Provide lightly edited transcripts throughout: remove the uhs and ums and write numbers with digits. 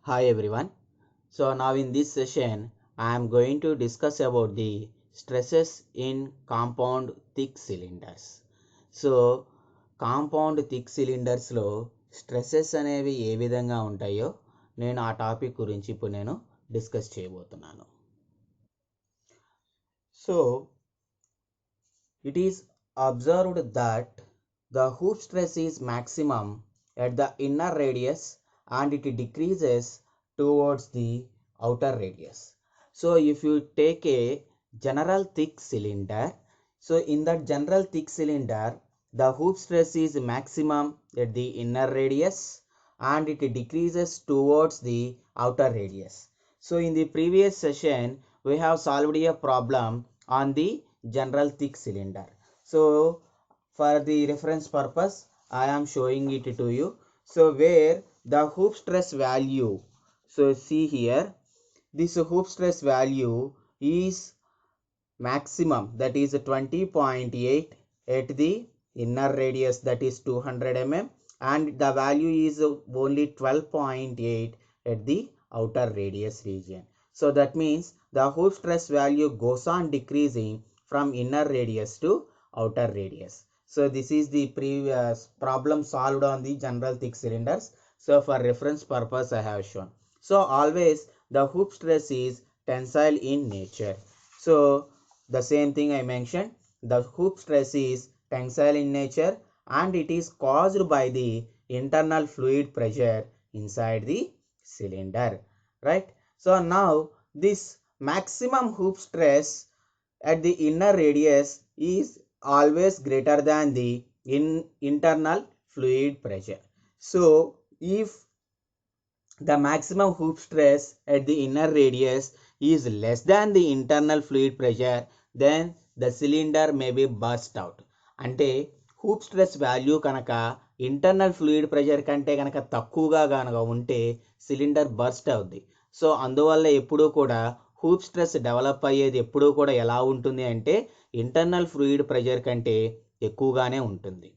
Hi everyone. So now in this session I am going to discuss about the stresses in compound thick cylinders. So compound thick cylinders లో stresses అనేవి ఏ విధంగా ఉంటాయో నేను ఆ topic గురించి ఇప్పుడు నేను డిస్కస్ చేయబోతున్నాను. So it is observed that the hoop stress is maximum at the inner radius and it decreases towards the outer radius. So if you take a general thick cylinder, so in that general thick cylinder the hoop stress is maximum at the inner radius and it decreases towards the outer radius. So in the previous session we have solved a problem on the general thick cylinder. So for the reference purpose I am showing it to you. So where the hoop stress value, so see here, this hoop stress value is maximum, that is 20.8 at the inner radius, that is 200 mm, and the value is only 12.8 at the outer radius region. So that means the hoop stress value goes on decreasing from inner radius to outer radius. So this is the previous problem solved on the general thick cylinders. So for reference purpose I have shown. So always the hoop stress is tensile in nature. So the same thing I mentioned, the hoop stress is tensile in nature and it is caused by the internal fluid pressure inside the cylinder, right? So now this maximum hoop stress at the inner radius is always greater than the internal fluid pressure. So if the maximum hoop stress at the inner radius is less than the internal fluid pressure, then the cylinder may be burst out. అంటే hoop stress value కనుక internal fluid pressure కంటే కనుక తక్కువగా కనుక ఉంటే cylinder burst అవుద్ది. So అందువల్ల ఎప్పుడూ కూడా హూప్ స్ట్రెస్ డెవలప్ అయ్యేది ఎప్పుడూ కూడా ఎలా ఉంటుంది అంటే ఇంటర్నల్ ఫ్లూయిడ్ ప్రెషర్ కంటే ఎక్కువగానే ఉంటుంది.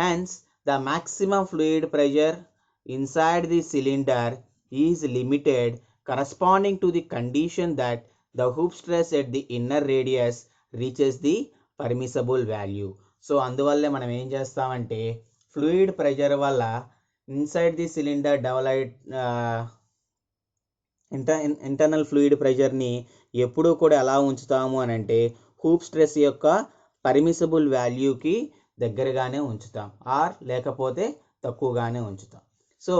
Hence the maximum fluid pressure inside the cylinder is limited corresponding to the condition that the hoop stress at the inner radius reaches the permissible value. So అందువల్లే మనం ఏం చేస్తామంటే ఫ్లూయిడ్ ప్రెషర్ వల్ల inside the cylinder develop internal fluid ప్రెషర్ని ఎప్పుడూ కూడా ఎలా ఉంచుతాము అని అంటే హూప్ స్ట్రెస్ యొక్క పర్మిసిబుల్ వాల్యూకి దగ్గరగానే ఉంచుతాం ఆర్ లేకపోతే తక్కువగానే ఉంచుతాం. So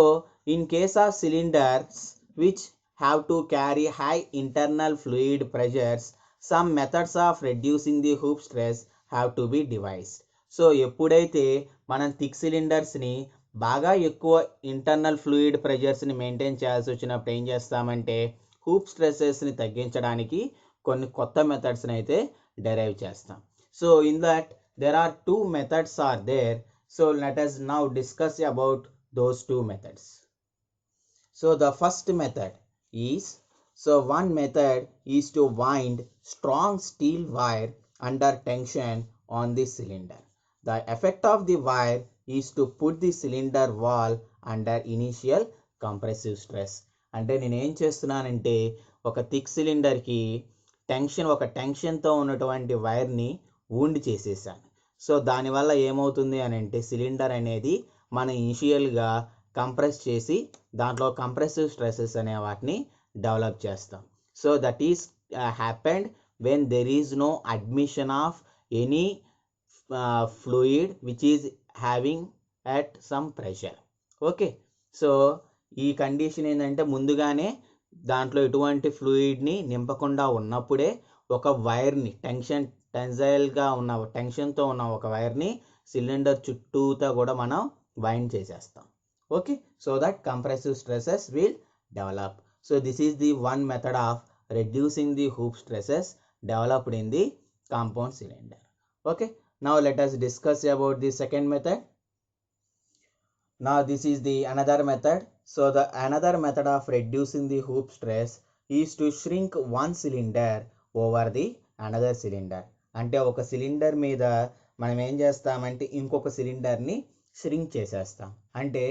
in case of cylinders which have to carry high internal fluid pressures, some methods of reducing the hoop stress have to be devised. So ఎప్పుడైతే మనం థిక్ సిలిండర్స్ని బాగా ఎక్కువ ఇంటర్నల్ ఫ్లూయిడ్ ప్రెషర్స్ని మెయింటైన్ చేయాల్సి వచ్చినప్పుడు ఏం చేస్తామంటే హూప్ స్ట్రెసెస్ని తగ్గించడానికి కొన్ని కొత్త మెథడ్స్ని అయితే డెరైవ్ చేస్తాం. So in that there are two methods are there. So let us now discuss about those two methods. So the first method is, so one method is to wind strong steel wire under tension on the cylinder. The effect of the wire is to put the cylinder wall under initial compressive stress. అంటే నేను ఏం చేస్తున్నానంటే ఒక thick సిలిండర్కి ఒక టెన్షన్తో ఉన్నటువంటి వైర్ని wound చేసేసాను. So దానివల్ల ఏమవుతుంది అని అంటే సిలిండర్ అనేది మనం ఇనిషియల్గా కంప్రెస్ చేసి దాంట్లో కంప్రెసివ్ స్ట్రెసెస్ అనే వాటిని డెవలప్ చేస్తాం. So that is happened when there is no admission of any fluid which is having at some pressure. Okay, so ఈ కండిషన్ ఏంటంటే ముందుగానే దాంట్లో ఎటువంటి ఫ్లూయిడ్ని నింపకుండా ఉన్నప్పుడే ఒక వైర్ని టెన్సైల్గా ఉన్న టెన్షన్తో ఉన్న ఒక వైర్ని సిలిండర్ చుట్టూతా కూడా మనం వైండ్ చేసేస్తాం. Okay, so that compressive stresses will develop. So this is the one method of reducing the hoop stresses developed in the compound cylinder. Okay, now let us discuss about the second method. Now this is the another method. So the another method of reducing the hoop stress is to shrink one cylinder over the another cylinder. అంటే ఒక cylinder మీద మనం ఏం చేస్తామంటే ఇంకొక సిలిండర్ని shrink చేసేస్తాం. అంటే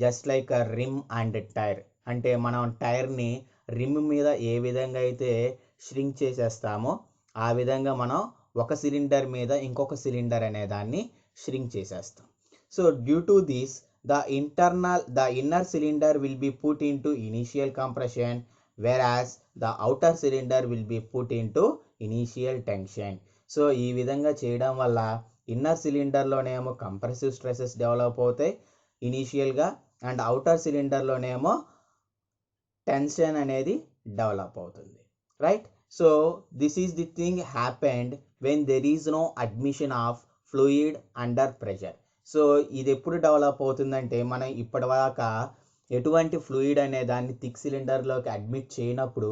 just like a rim and tyre. అంటే మనం టైర్ని రిమ్ మీద ఏ విధంగా అయితే ష్రింక్ చేసేస్తామో ఆ విధంగా మనం ఒక సిలిండర్ మీద ఇంకొక సిలిండర్ అనే దాన్ని ష్రింక్ చేసేస్తాం. So due to this the inner cylinder will be put into initial compression, whereas the outer cylinder will be put into initial tension. సో ఈ విధంగా చేయడం వల్ల ఇన్నర్ సిలిండర్లోనేమో కంప్రెసివ్ స్ట్రెసెస్ డెవలప్ అవుతాయి ఇనీషియల్గా, అండ్ అవుటర్ సిలిండర్లోనేమో టెన్షన్ అనేది డెవలప్ అవుతుంది, right? So this is the thing happened when there is no admission of fluid under pressure. So ఇది ఎప్పుడు డెవలప్ అవుతుందంటే మనం ఇప్పటిదాకా ఎటువంటి ఫ్లూయిడ్ అనే దాన్ని థిక్ సిలిండర్లోకి అడ్మిట్ చేయనప్పుడు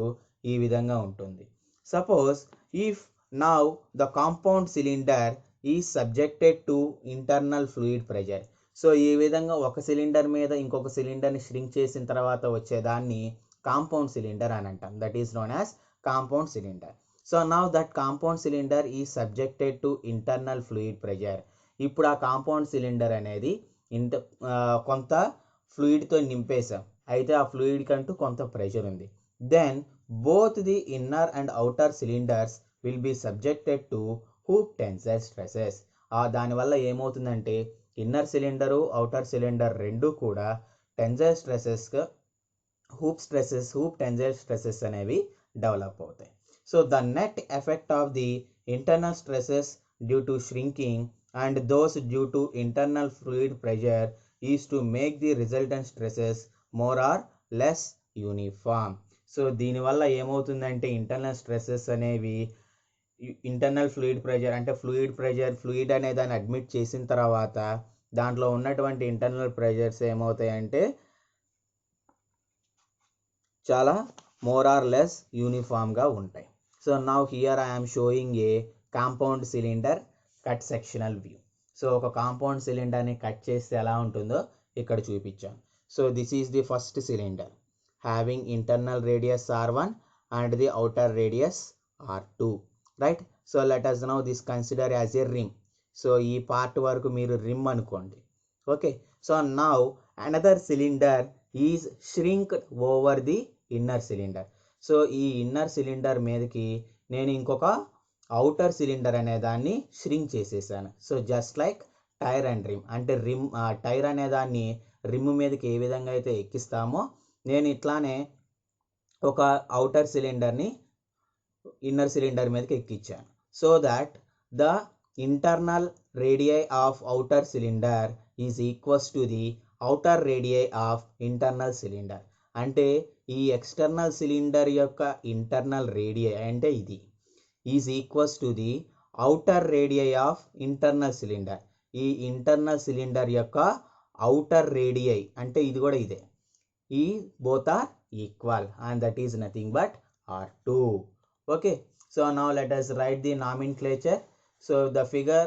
ఈ విధంగా ఉంటుంది. Suppose if now the compound cylinder is subjected to internal fluid pressure. So ఈ విధంగా ఒక సిలిండర్ మీద ఇంకొక సిలిండర్ని ష్రింక్ చేసిన తర్వాత వచ్చేదాన్ని కాంపౌండ్ సిలిండర్ అని అంటాం. That is known as compound cylinder. So now that compound cylinder is subjected to internal fluid pressure. ఇప్పుడు ఆ కాంపౌండ్ సిలిండర్ అనేది కొంత ఫ్లూయిడ్తో నింపేసాం, అయితే ఆ ఫ్లూయిడ్ కంటూ కొంత ప్రెషర్ ఉంది. Then both the inner and outer cylinders will be subjected to hoop tensile stresses. దానివల్ల ఏమవుతుందంటే ఇన్నర్ సిలిండరు అవుటర్ సిలిండర్ రెండు కూడా టెన్సైల్ స్ట్రెసెస్గా హూప్ టెన్సైల్ స్ట్రెసెస్ అనేవి డెవలప్ అవుతాయి. So the net effect of the internal stresses due to shrinking and those due to internal fluid pressure is to make the resultant stresses more or less uniform. So దీనివల్ల ఏమవుతుందంటే internal stresses అనేవి internal fluid pressure అంటే fluid అనే దాన్ని admit చేసిన తర్వాత దాంట్లో ఉన్నటువంటి ఇంటర్నల్ ప్రెషర్స్ ఏమవుతాయంటే చాలా మోర్ ఆర్ లెస్ యూనిఫామ్గా ఉంటాయి. So now here I am showing a compound cylinder cut sectional view. So ఒక కాంపౌండ్ సిలిండర్ని కట్ చేస్తే ఎలా ఉంటుందో ఇక్కడ చూపించాను. So this is the first cylinder having internal radius R1 and the outer radius R2, right? So let us now this consider as a rim. So ఈ part వరకు మీరు రిమ్ అనుకోండి, okay? So now another cylinder is shrinked over the inner cylinder. So ఈ inner cylinder మీదకి నేను ఇంకొక outer cylinder అనే దాన్ని ష్రింక్ చేసేసాను. So just like tyre and rim, అంటే టైర్ అనే దాన్ని రిమ్ మీదకి ఏ విధంగా అయితే ఎక్కిస్తామో నేను ఇట్లానే ఒక అవుటర్ సిలిండర్ని ఇన్నర్ సిలిండర్ మీదకి ఎక్కించాను. So that the internal radii of outer cylinder is equals to the outer radii of internal cylinder. అంటే ఈ ఎక్స్టర్నల్ సిలిండర్ యొక్క ఇంటర్నల్ రేడియై అంటే ఇది is equals to the outer radii of internal cylinder. ఈ internal cylinder యొక్క outer radii అంటే ఇది కూడా ఇదే, ఈ both are equal and that is nothing but R2. Okay, so now let us write the nomenclature. So the figure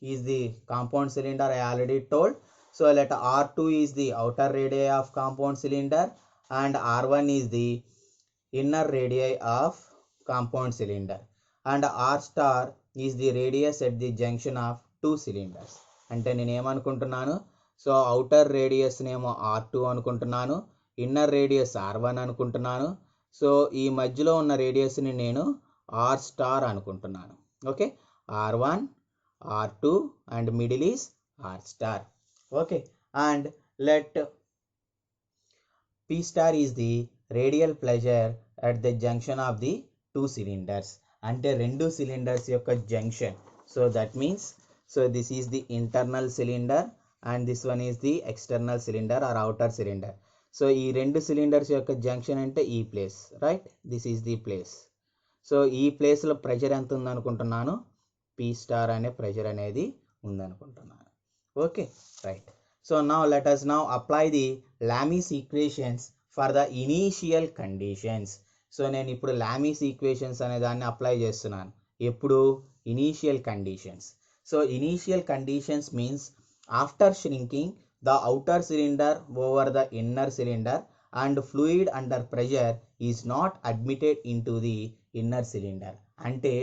is the compound cylinder, I already told. So let R2 is the outer radii of compound cylinder and R1 is the inner radii of compound cylinder and R star is the radius at the junction of two cylinders. అంటే నేను ఏమనుకుంటున్నాను, so outer radius నేమో R2 అనుకుంటున్నాను, inner radius R1 అనుకుంటున్నాను. So ఈ మధ్యలో ఉన్న రేడియస్ని నేను R star అనుకుంటున్నాను. Okay, R1 R2 and middle is R star. Okay, and let P star is the radial pressure at the junction of the two cylinders. అంటే రెండు cylinders యొక్క junction. So that means so this is the internal cylinder and this one is the external cylinder or outer cylinder. So ఈ రెండు cylinders యొక్క junction అంటే ఈ place, right? This is the place. So ఈ ప్లేస్లో pressure ఎంత ఉందనుకుంటున్నాను, P star అనే ప్రెషర్ అనేది ఉందనుకుంటున్నాను. Okay, right. So now let us now apply the Lami's equations for the initial conditions. So నేను ఇప్పుడు లామీస్ ఈక్వేషన్స్ అనే దాన్ని అప్లై చేస్తున్నాను. ఎప్పుడు? Initial conditions. So initial conditions means after shrinking the outer cylinder over the inner cylinder and fluid under pressure is not admitted into the inner cylinder. అంటే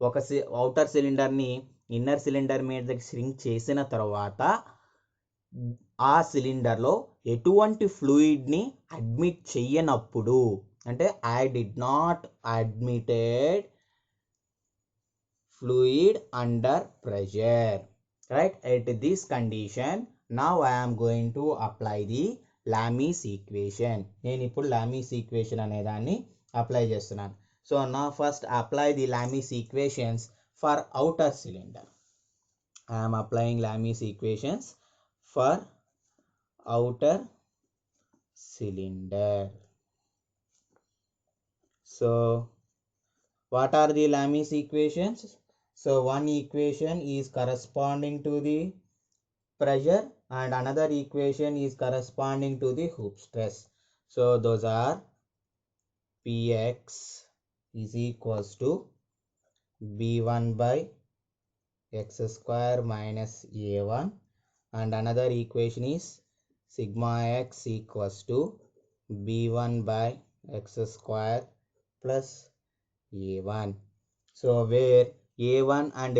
ఒక outer సిలిండర్ని inner cylinder మీద shrink చేసిన తర్వాత ఆ సిలిండర్లో ఎటువంటి ఫ్లూయిడ్ని admit చెయ్యనప్పుడు, అంటే I did not admitted fluid under pressure, right? At this condition, now I am going to apply the Lami's equation. నేను ఇప్పుడు Lami's equation అనే దాన్ని అప్లై చేస్తున్నాను. So now first apply the Lami's equations for outer cylinder. I am applying Lami's equations for outer cylinder. So what are the Lami's equations? So one equation is corresponding to the pressure and another equation is corresponding to the hoop stress. So those are Px is equals to B1 by x square minus A1, and another equation is sigma x equals to B1 by x square plus A1. So where A1 and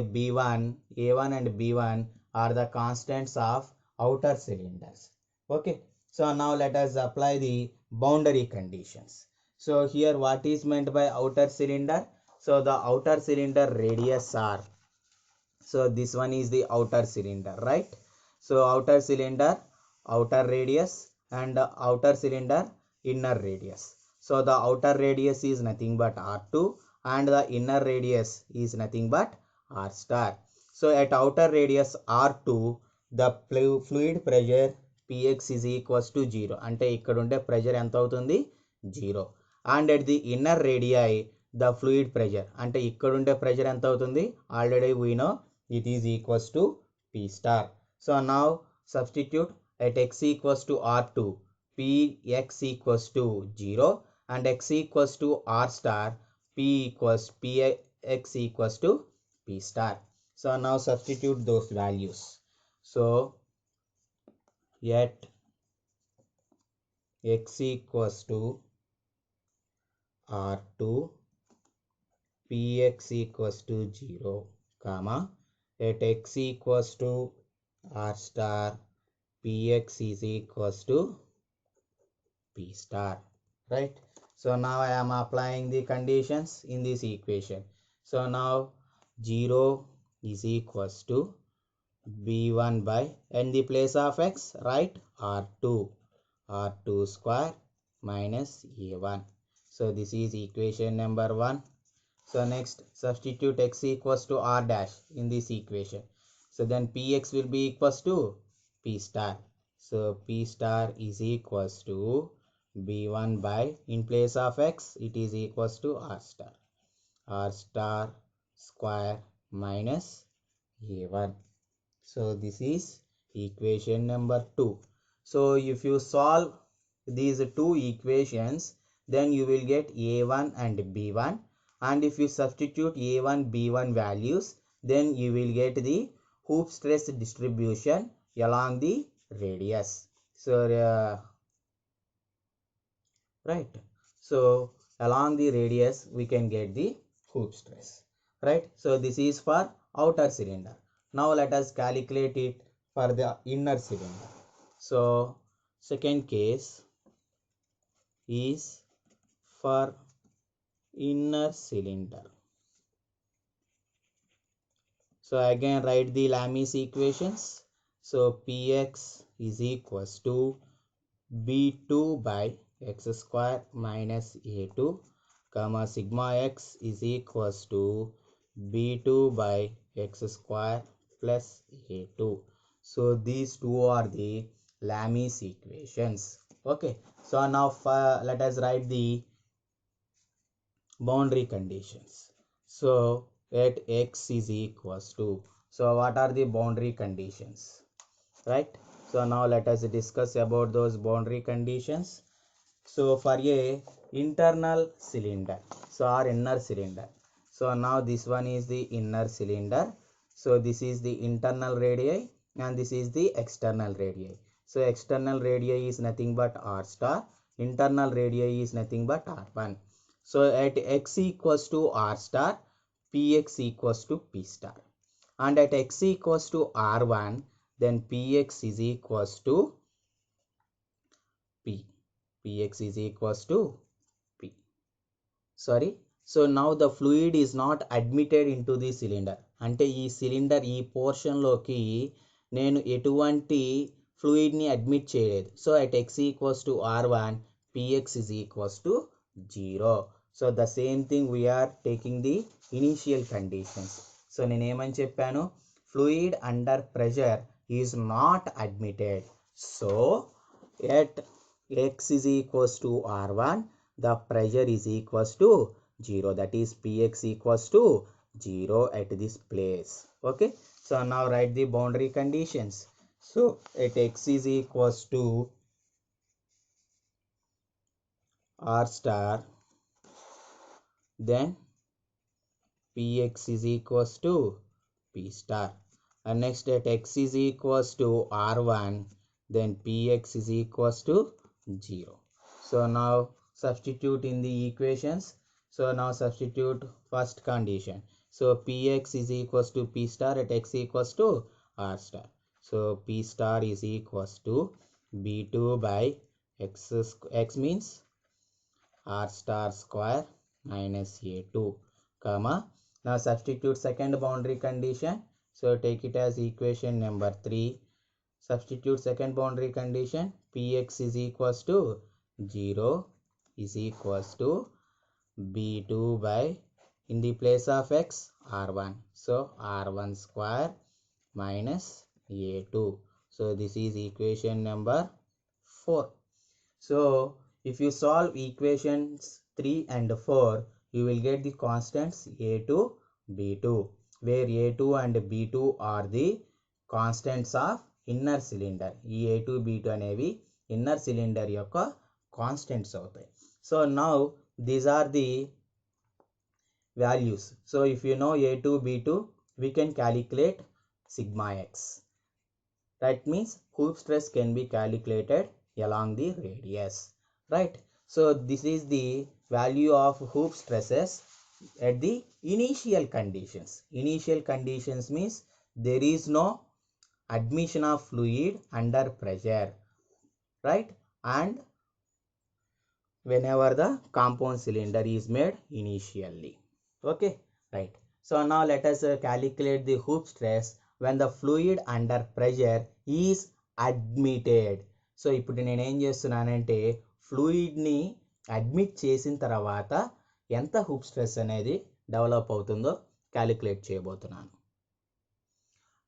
B1 are the constants of outer cylinders. Okay, so now let us apply the boundary conditions. So here what is meant by outer cylinder? So the outer cylinder radius are, so this one is the outer cylinder, right? So outer cylinder, outer radius, and outer cylinder, inner radius. So the outer radius is nothing but R2 and the inner radius is nothing but R star. So at outer radius R2, the fluid pressure Px is equals to 0. అంటే ఇక్కడ ఉండే pressure ఎంత అవుతుంది? 0. And at the inner radii, the fluid pressure, అంటే ఇక్కడ ఉండే pressure ఎంత అవుతుంది? Already we know it is equals to P star. So now substitute at x equals to R2, Px equals to 0 and x equals to R star, Px equals to P star. So now substitute those values. So at x equals to R2, Px equals to 0, comma, at x equals to R star, Px is equals to P star, right? So now I am applying the conditions in this equation. So now 0 is equals to B1 by, in the place of x, right, R2 square minus A1. So this is equation number 1. So next substitute x equals to R dash in this equation. So then Px will be equals to P star. So P star is equals to B1 by, in place of x, it is equals to R star square minus A1. So this is equation number 2. So if you solve these two equations, then you will get A1 and B1, and if you substitute A1 B1 values, then you will get the hoop stress distribution along the radius. So right, so along the radius we can get the hoop stress, right? So this is for outer cylinder. Now let us calculate it for the inner cylinder. So second case is for inner cylinder. So again write the Lami's equations. So Px is equals to B2 by x square minus A2, comma, sigma x is equals to B2 by x square plus A2. So these two are the Lami's equations. Okay, so now let us write the boundary conditions. So at x is equals to, so what are the boundary conditions, right? So now let us discuss about those boundary conditions. So for a internal cylinder, so our inner cylinder, so now this one is the inner cylinder. So this is the internal radii and this is the external radii. So external radii is nothing but R star, internal radii is nothing but R1. So at x equals to R star, Px equals to P star, and at x equals to R1, then Px is equals to P. Px is equals to P. Sorry. So now the fluid is not admitted into the cylinder. అంటే ఈ cylinder ఈ పోర్షన్లోకి నేను ఎటువంటి ఫ్లూయిడ్ని admit చేయలేదు. So at x equals to R1, Px is equals to 0. So the same thing we are taking the initial conditions. So నేను ఏమని చెప్పాను, fluid under pressure is not admitted. So at x is equals to R1, the pressure is equals to 0. That is Px equals to 0 at this place. Okay. So now write the boundary conditions. So at x is equals to R star, then Px is equals to P star. And next at x is equals to R1, then Px is equals to 0. So now substitute in the equations. So now substitute first condition. So Px is equals to P star at x equals to R star. So P star is equals to B2 by x means R star square minus A2, comma. Now substitute second boundary condition. So take it as equation number 3. Substitute second boundary condition. Px is equals to 0 is equals to B2 by, in the place of x, R1. So R1 square minus A2. So this is equation number 4. So if you solve equations 3 and 4, you will get the constants A2, B2, where A2 and B2 are the constants of inner cylinder. ఈ A2, B2 అనేవి inner cylinder యొక్క constants అవుతాయి. So now these are the values. So if you know A2, B2, we can calculate sigma x. That means hoop stress can be calculated along the radius, right? So this is the value of hoop stresses at the initial conditions. Initial conditions means there is no admission of fluid under pressure, right? And whenever the compound cylinder is made initially. Okay, right. So now let us calculate the hoop stress when the fluid under pressure is admitted. So ఇప్పుడు నేను ఏం చేస్తున్నానంటే ఫ్లూయిడ్ని admit చేసిన తర్వాత ఎంత hoop stress అనేది develop అవుతుందో calculate చేయబోతున్నాను.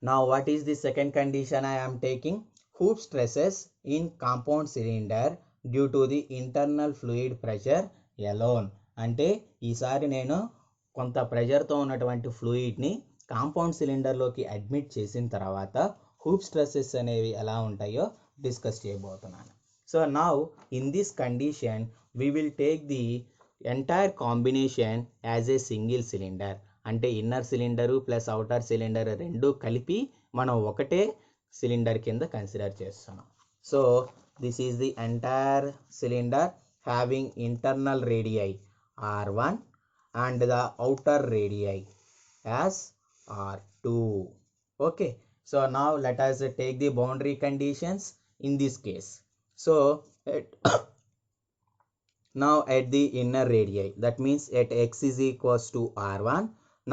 Now what is the second condition I am taking? Hoop stresses in compound cylinder due to the internal fluid pressure alone. అంటే ఈసారి నేను కొంత ప్రెషర్తో ఉన్నటువంటి ఫ్లూయిడ్ని కాంపౌండ్ సిలిండర్లోకి అడ్మిట్ చేసిన తర్వాత హూప్ స్ట్రెసెస్ అనేవి ఎలా ఉంటాయో డిస్కస్ చేయబోతున్నాను. So now in this condition we will take the entire combination as a single cylinder. అంటే inner cylinder plus outer cylinder రెండు కలిపి మనం ఒకటే సిలిండర్ కింద కన్సిడర్ చేస్తున్నాం. So this is the entire cylinder having internal radii R1 and the outer radii as R2. Okay, so now let us take the boundary conditions in this case. So now at the inner radii, that means at x is equals to R1,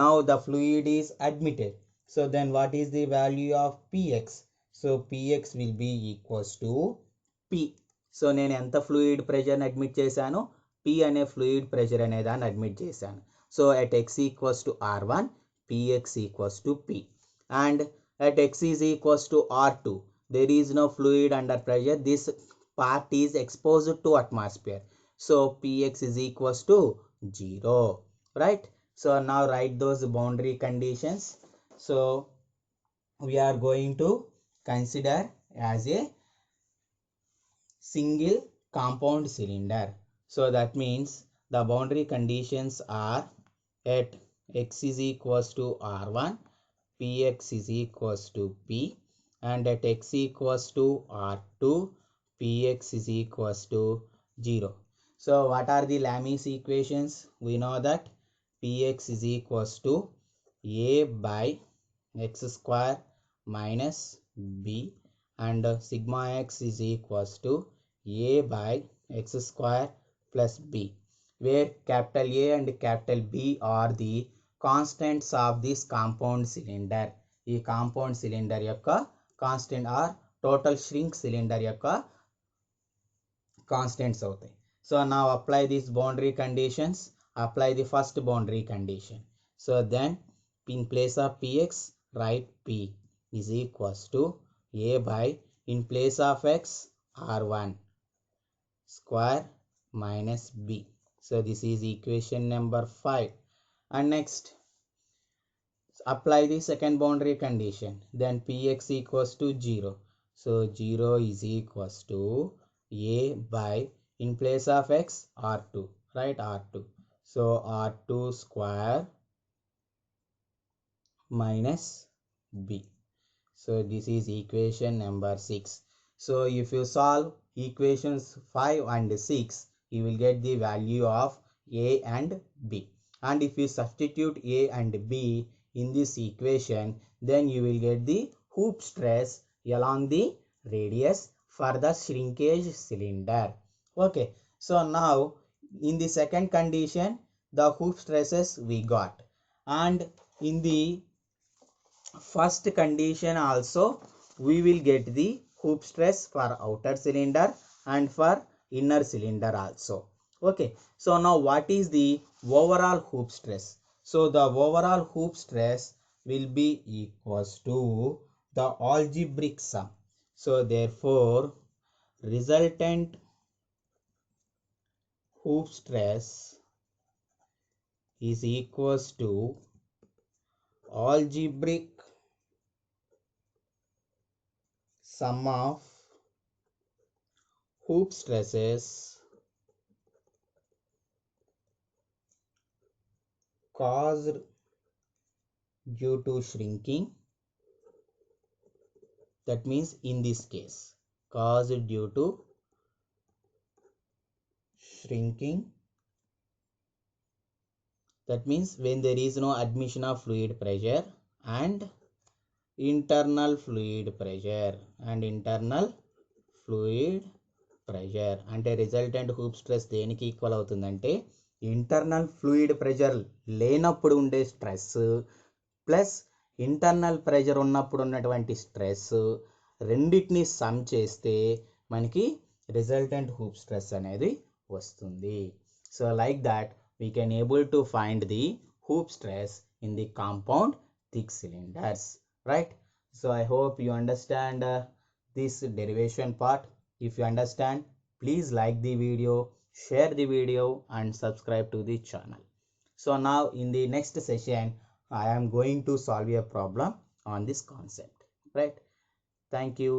now the fluid is admitted. So then what is the value of Px? So Px will be equals to P. So నేను ఎంత fluid ప్రెషర్ని admit చేశాను, P అనే fluid pressure అనే దాన్ని admit చేశాను. So at x equals to R1, Px equals to P. And at x is equals to R2, there is no fluid under pressure. This part is exposed to atmosphere. So Px is equals to 0, right? So now write those boundary conditions. So we are going to consider as a single compound cylinder. So that means the boundary conditions are at x is equals to R1, Px is equals to P, and at x equals to R2, Px is equals to 0. So what are the Lami's equations? We know that Px is equals to A by x square minus B, and sigma x is equals to A by x square plus B, where capital A and capital B are the constants of this compound cylinder. ఈ compound cylinder యొక్క constant or total shrink cylinder యొక్క constants అవుతాయి. So now apply these boundary conditions. Apply the first boundary condition. So then in place of px, write p is equals to a by, in place of x, r1 square minus b. So this is equation number 5. And next, apply the second boundary condition. Then px equals to 0. So 0 is equals to a by, in place of x, r2, right? R2. So r2 square minus b. So this is equation number 6. So if you solve equations 5 and 6, you will get the value of a and b. And if you substitute a and b in this equation, then you will get the hoop stress along the radius for the shrinkage cylinder. Okay, so now in the second condition, the hoop stresses we got, and in the first condition also we will get the hoop stress for outer cylinder and for inner cylinder also. Okay, so now what is the overall hoop stress? So the overall hoop stress will be equals to the algebraic sum. So therefore resultant hoop stress is equals to algebraic sum of hoop stresses caused due to shrinking. That means in this case, caused due to shrinking. That means when there is no admission of fluid pressure and internal fluid pressure అంటే resultant hoop stress దేనికి equal అవుతుందంటే internal fluid pressure లేనప్పుడు ఉండే stress plus internal pressure ఉన్నప్పుడు ఉన్నటువంటి stress రెండింటిని some చేస్తే మనకి రిజల్టెంట్ హూప్ స్ట్రెస్ అనేది వస్తుంది. So like that we can able to find the hoop stress in the compound thick cylinders, right? So I hope you understand this derivation part. If you understand, please like the video, share the video and subscribe to the channel. So now in the next session I am going to solve a problem on this concept, right? Thank you.